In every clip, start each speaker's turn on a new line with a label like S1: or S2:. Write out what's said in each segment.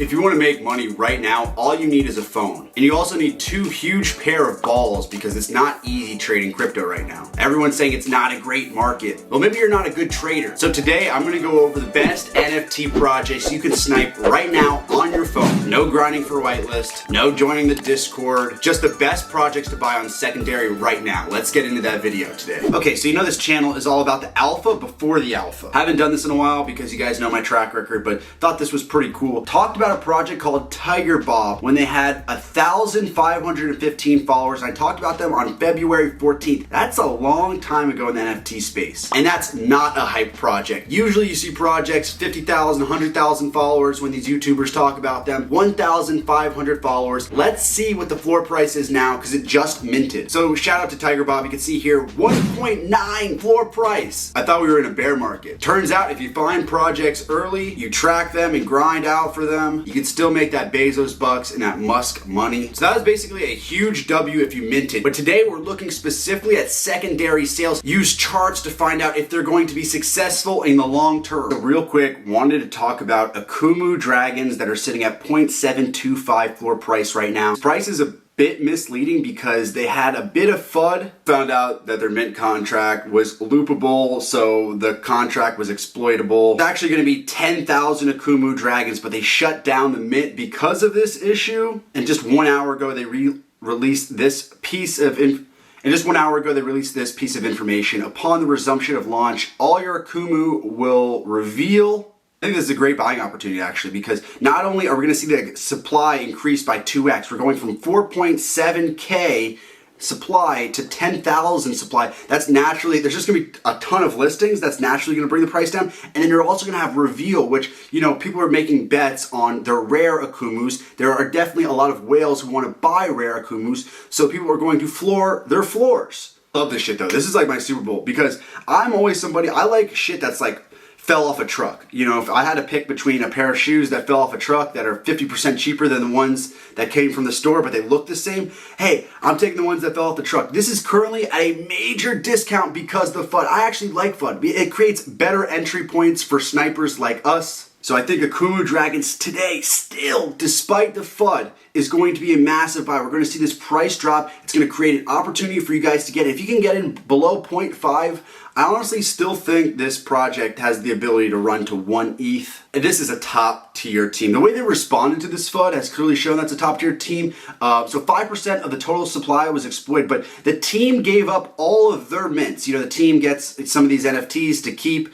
S1: If you want to make money right now, all you need is a phone. And you also need two huge pair of balls because it's not easy trading crypto right now. Everyone's saying it's not a great market. Well, maybe you're not a good trader. So today I'm going to go over the best NFT projects you can snipe right now on your phone. No grinding for whitelist, no joining the Discord, just the best projects to buy on secondary right now. Let's get into that video today. Okay, so you know this channel is all about the alpha before the alpha. Haven't done this in a while because you guys know my track record, but thought this was pretty cool. Talked about a project called Tiger Bob when they had 1,515 followers. I talked about them on February 14th. That's a long time ago in the NFT space. And that's not a hype project. Usually you see projects 50,000, 100,000 followers when these YouTubers talk about them. 1,500 followers. Let's see what the floor price is now because it just minted. So shout out to Tiger Bob. You can see here 1.9 floor price. I thought we were in a bear market. Turns out if you find projects early, you track them and grind out for them, you can still make that Bezos bucks and that Musk money. So that was basically a huge W if you minted. But today we're looking specifically at secondary sales. Use charts to find out if they're going to be successful in the long term. So real quick, wanted to talk about Akumu Dragons that are sitting at 0.725 floor price right now. This price is a bit misleading because they had a bit of FUD. Found out that their mint contract was loopable, so the contract was exploitable. It's actually going to be 10,000 Akumu Dragons, but they shut down the mint because of this issue. And just 1 hour ago, they released this piece of information. Upon the resumption of launch, all your Akumu will reveal. I think this is a great buying opportunity actually, because not only are we going to see the supply increase by 2x, we're going from 4.7K supply to 10,000 supply. That's naturally, there's just going to be a ton of listings. That's naturally going to bring the price down. And then you're also going to have reveal, which, you know, people are making bets on their rare Akumus. There are definitely a lot of whales who want to buy rare Akumus. So people are going to floor their floors. Love this shit though. This is like my Super Bowl because I'm always somebody, I like shit that's like fell off a truck. You know, if I had to pick between a pair of shoes that fell off a truck that are 50% cheaper than the ones that came from the store, but they look the same, hey, I'm taking the ones that fell off the truck. This is currently at a major discount because of the FUD. I actually like FUD. It creates better entry points for snipers like us. So I think Akumu Dragons today, still, despite the FUD, is going to be a massive buy. We're going to see this price drop. It's going to create an opportunity for you guys to get in. If you can get in below 0.5, I honestly still think this project has the ability to run to 1 ETH. And this is a top tier team. The way they responded to this FUD has clearly shown that's a top tier team. So 5% of the total supply was exploited, but the team gave up all of their mints. You know, the team gets some of these NFTs to keep.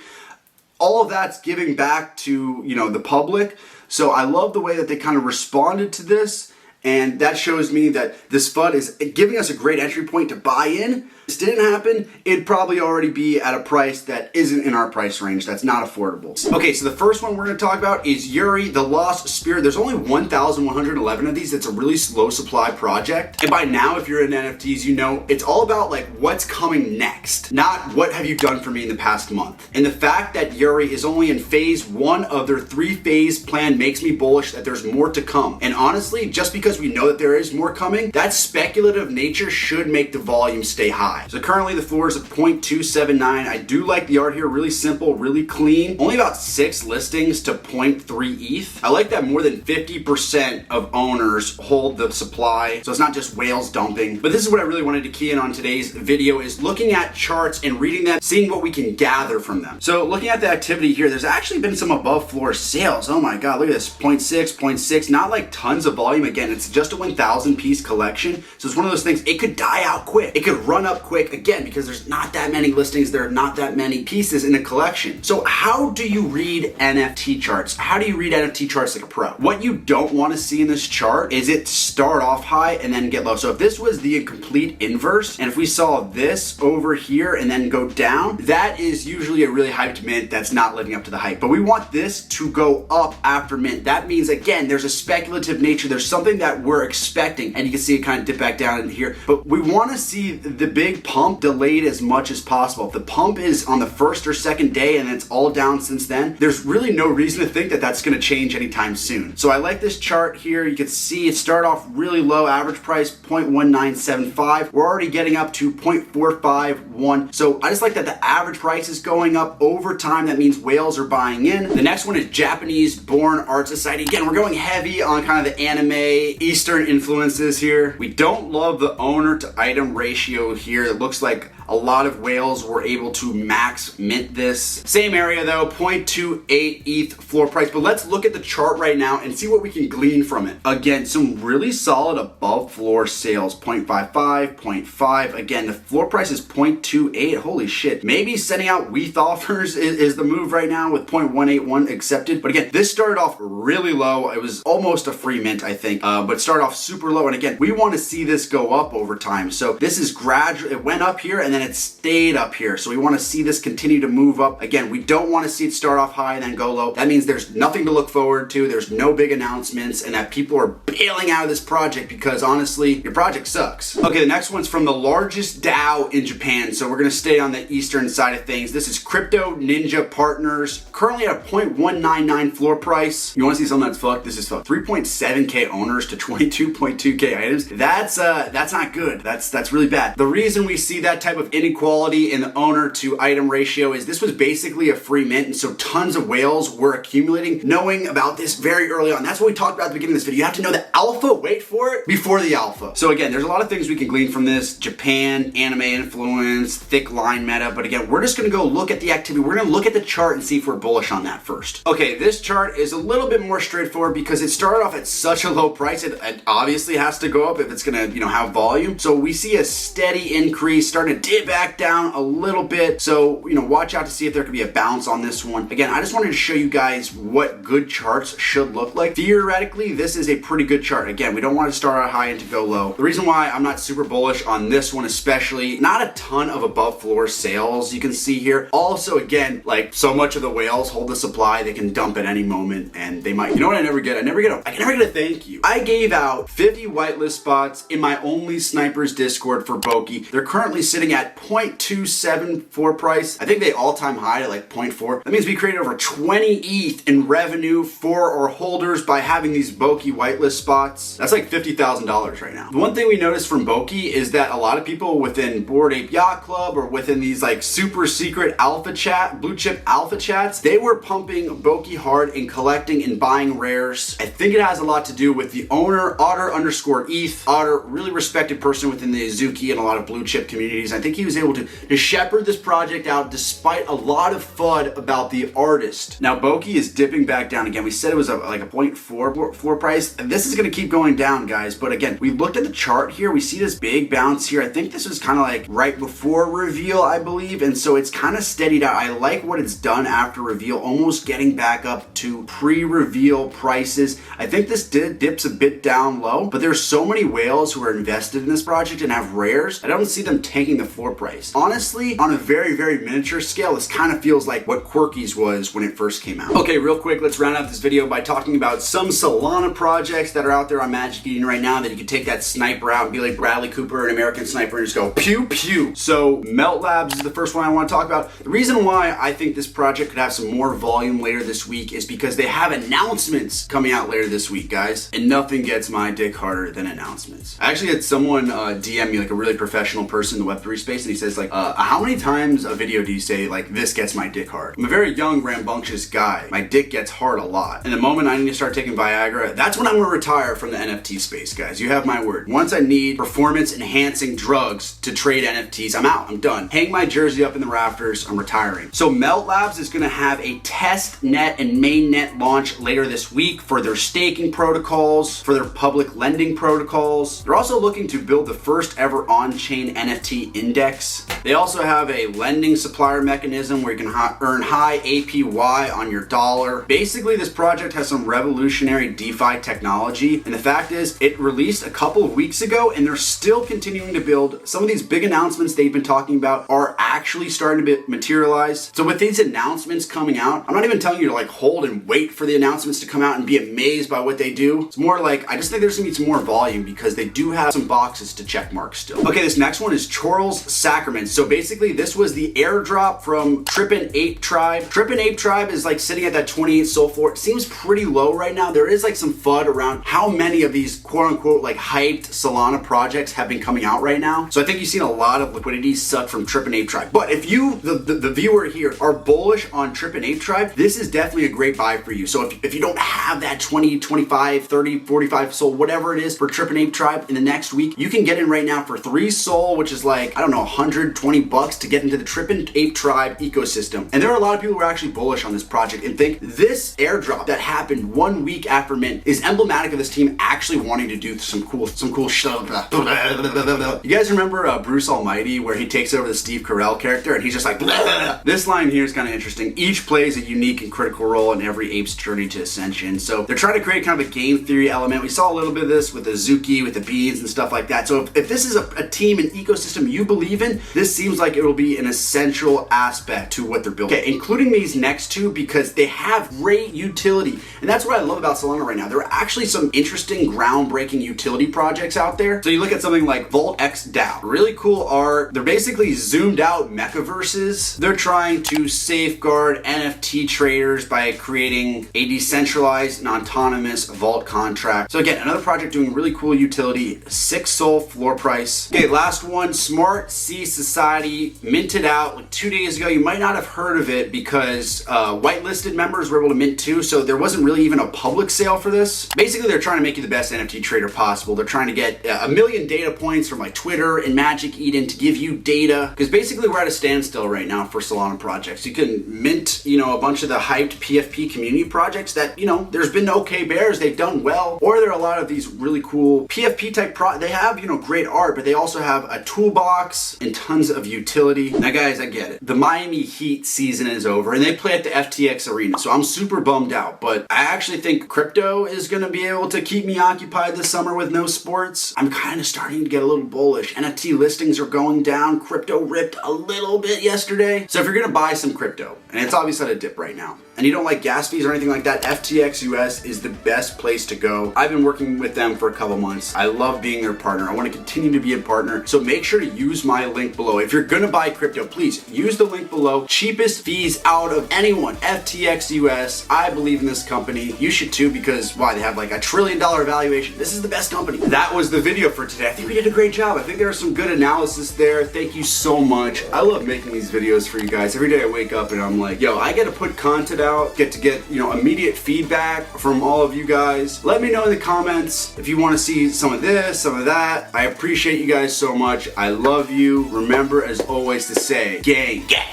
S1: All of that's giving back to, you know, the public. So I love the way that they kind of responded to this. And that shows me that this FUD is giving us a great entry point to buy in. If this didn't happen, it'd probably already be at a price that isn't in our price range. That's not affordable. Okay, so the first one we're going to talk about is Yuri the Lost Spirit. There's only 1,111 of these. It's a really slow supply project. And by now, if you're in NFTs, you know it's all about like what's coming next, not what have you done for me in the past month. And the fact that Yuri is only in phase 1 of their 3-phase plan makes me bullish that there's more to come. And honestly, just because we know that there is more coming, that speculative nature should make the volume stay high. So currently the floor is at 0.279. I do like the art here, really simple, really clean. Only about 6 listings to 0.3 ETH. I like that more than 50% of owners hold the supply. So it's not just whales dumping. But this is what I really wanted to key in on today's video, is looking at charts and reading them, seeing what we can gather from them. So looking at the activity here, there's actually been some above floor sales. Oh my God, look at this, 0.6, 0.6, not like tons of volume. Again, it's just a 1,000 piece collection. So it's one of those things, it could die out quick. It could run up quick, again, because there's not that many listings, there are not that many pieces in a collection. So how do you read NFT charts? How do you read NFT charts like a pro? What you don't want to see in this chart is it start off high and then get low. So if this was the complete inverse, and if we saw this over here and then go down, that is usually a really hyped mint that's not living up to the hype. But we want this to go up after mint. That means, again, there's a speculative nature. There's something that we're expecting, and you can see it kind of dip back down in here. But we want to see the big big pump delayed as much as possible. If the pump is on the first or second day and it's all down since then, there's really no reason to think that that's going to change anytime soon. So I like this chart here. You can see it start off really low, average price 0.1975. We're already getting up to 0.451. So I just like that the average price is going up over time. That means whales are buying in. The next one is Japanese Born Art Society. Again, we're going heavy on kind of the anime Eastern influences here. We don't love the owner to item ratio here. It looks like a lot of whales were able to max mint this. Same area though, 0.28 ETH floor price. But let's look at the chart right now and see what we can glean from it. Again, some really solid above floor sales, 0.55, 0.5. Again, the floor price is 0.28. Holy shit. Maybe sending out ETH offers is the move right now with 0.181 accepted. But again, this started off really low. It was almost a free mint, I think, but started off super low. And again, we want to see this go up over time. So this is gradual. It went up here and then it stayed up here. So we want to see this continue to move up. Again, we don't want to see it start off high and then go low. That means there's nothing to look forward to. There's no big announcements and that people are bailing out of this project because honestly, your project sucks. Okay, the next one's from the largest DAO in Japan. So we're going to stay on the Eastern side of things. This is Crypto Ninja Partners, currently at a 0.199 floor price. You want to see something that's fucked? This is fucked. 3.7K owners to 22.2K items. That's not good. That's really bad. The reason we see that type of inequality in the owner to item ratio is this was basically a free mint, and so tons of whales were accumulating. Knowing about this very early on, that's what we talked about at the beginning of this video. You have to know the alpha, wait for it, before the alpha. So again, there's a lot of things we can glean from this. Japan, anime influence, thick line meta, but again, we're just gonna go look at the activity. We're gonna look at the chart and see if we're bullish on that first. Okay, this chart is a little bit more straightforward because it started off at such a low price. It obviously has to go up if it's gonna, have volume. So we see a steady increase starting to dip back down a little bit. So, watch out to see if there could be a bounce on this one. Again, I just wanted to show you guys what good charts should look like. Theoretically, this is a pretty good chart. Again, we don't want to start out high and to go low. The reason why I'm not super bullish on this one especially, not a ton of above floor sales you can see here. Also, again, like so much of the whales hold the supply, they can dump at any moment and they might, what I never get? I can never get a thank you. I gave out 50 whitelist spots in my only snipers Discord for Boki. They're currently sitting at 0.274 price. I think they all-time high at like 0.4. That means we created over 20 ETH in revenue for our holders by having these Boki whitelist spots. That's like $50,000 right now. The one thing we noticed from Boki is that a lot of people within Bored Ape Yacht Club or within these like super secret alpha chat, blue chip alpha chats, they were pumping Boki hard and collecting and buying rares. I think it has a lot to do with the owner, Otter_ETH. Otter, really respected person within the Azuki and a lot of blue chip communities. I think he was able to shepherd this project out despite a lot of FUD about the artist. Now Boki is dipping back down again. We said it was like a 0.4 floor price. And this is going to keep going down, guys. But again, we looked at the chart here. We see this big bounce here. I think this was kind of like right before reveal, I believe. And so it's kind of steadied out. I like what it's done after reveal, almost getting back up to pre-reveal prices. I think this dips a bit down low, but there's so many whales who are invested in this project and have rares. I don't see them taking the floor price. Honestly, on a very, very miniature scale, this kind of feels like what Quirky's was when it first came out. Okay, real quick, let's round out this video by talking about some Solana projects that are out there on Magic Eden right now that you can take that sniper out and be like Bradley Cooper, an American sniper, and just go pew pew. So Melt Labs is the first one I want to talk about. The reason why I think this project could have some more volume later this week is because they have announcements coming out later this week, guys. And nothing gets my dick harder than announcements. I actually had someone DM me, like a really professional person in the Web3 space, and he says like, how many times a video do you say like, this gets my dick hard? I'm a very young, rambunctious guy. My dick gets hard a lot. And the moment I need to start taking Viagra, that's when I'm gonna retire from the NFT space, guys. You have my word. Once I need performance enhancing drugs to trade NFTs, I'm out, I'm done. Hang my jersey up in the rafters, I'm retiring. So Melt Labs is gonna have a test net and mainnet launch later this week for their staking protocols, for their public lending protocols. They're also looking to build the first ever on-chain NFT index. They also have a lending supplier mechanism where you can earn high APY on your dollar. Basically, this project has some revolutionary DeFi technology, and the fact is, it released a couple of weeks ago, and they're still continuing to build. Some of these big announcements they've been talking about are actually starting to materialize. So with these announcements coming out, I'm not even telling you to like hold and wait for the announcements to come out and be amazed by what they do. It's more like, I just think there's gonna be some more volume because they do have some boxes to check mark still. Okay, this next one one is Chorl's Sacrament. So basically this was the airdrop from Trippin' Ape Tribe. Trippin' Ape Tribe is like sitting at that 28 soul floor. It seems pretty low right now. There is like some FUD around how many of these quote unquote like hyped Solana projects have been coming out right now. So I think you've seen a lot of liquidity suck from Trippin' Ape Tribe. But if you, the viewer here, are bullish on Trippin' Ape Tribe, this is definitely a great buy for you. So if you don't have that 20, 25, 30, 45 soul, whatever it is for Trippin' Ape Tribe in the next week, you can get in right now for 3 soul, which is like, I don't know, 120 bucks to get into the Trippin' Ape Tribe ecosystem. And there are a lot of people who are actually bullish on this project and think this airdrop that happened 1 week after mint is emblematic of this team actually wanting to do some cool shit. You guys remember Bruce Almighty, where he takes over the Steve Carell character and he's just like, blah. This line here is kind of interesting. Each plays a unique and critical role in every ape's journey to ascension. So they're trying to create kind of a game theory element. We saw a little bit of this with the Zuki, with the beads and stuff like that. So if this is a team, an ecosystem you believe in, this seems like it will be an essential aspect to what they're building. Okay, including these next two because they have great utility. And that's what I love about Solana right now. There are actually some interesting groundbreaking utility projects out there. So you look at something like Vault X DAO. Really cool art. They're basically zoomed out mechaverses. They're trying to safeguard NFT traders by creating a decentralized and autonomous vault contract. So again, another project doing really cool utility, 6 soul floor price. Okay, last one, Smart Sea Society, minted out like 2 days ago. You might not have heard of it because whitelisted members were able to mint too, so there wasn't really even a public sale for this. Basically, they're trying to make you the best NFT trader possible. They're trying to get 1 million data points from like Twitter and Magic Eden to give you data, because basically we're at a standstill right now for Solana projects. You can mint, you know, a bunch of the hyped PFP community projects that, you know, there's been okay bears, they've done well, or there are a lot of these really cool PFP type they have, you know, great art, but they also have a toolbox and tons of utility. Now guys, I get it. The Miami Heat season is over and they play at the FTX arena, so I'm super bummed out, but I actually think crypto is going to be able to keep me occupied this summer with no sports. I'm kind of starting to get a little bullish. NFT listings are going down. Crypto ripped a little bit yesterday. So if you're going to buy some crypto, and it's obviously at a dip right now, and you don't like gas fees or anything like that, FTX US is the best place to go. I've been working with them for a couple months. I love being their partner. I want to continue to be a partner. So make sure to use my link below. If you're going to buy crypto, please use the link below. Cheapest fees out of anyone. FTX US. I believe in this company. You should too, because why? They have like $1 trillion valuation. This is the best company. That was the video for today. I think we did a great job. I think there was some good analysis there. Thank you so much. I love making these videos for you guys. Every day I wake up and I'm like, yo, I got to put content out, get you know, immediate feedback from all of you guys. Let me know in the comments if you want to see some of this, some of that. I appreciate you guys so much. I love you. Remember, as always, to say, gang, gang.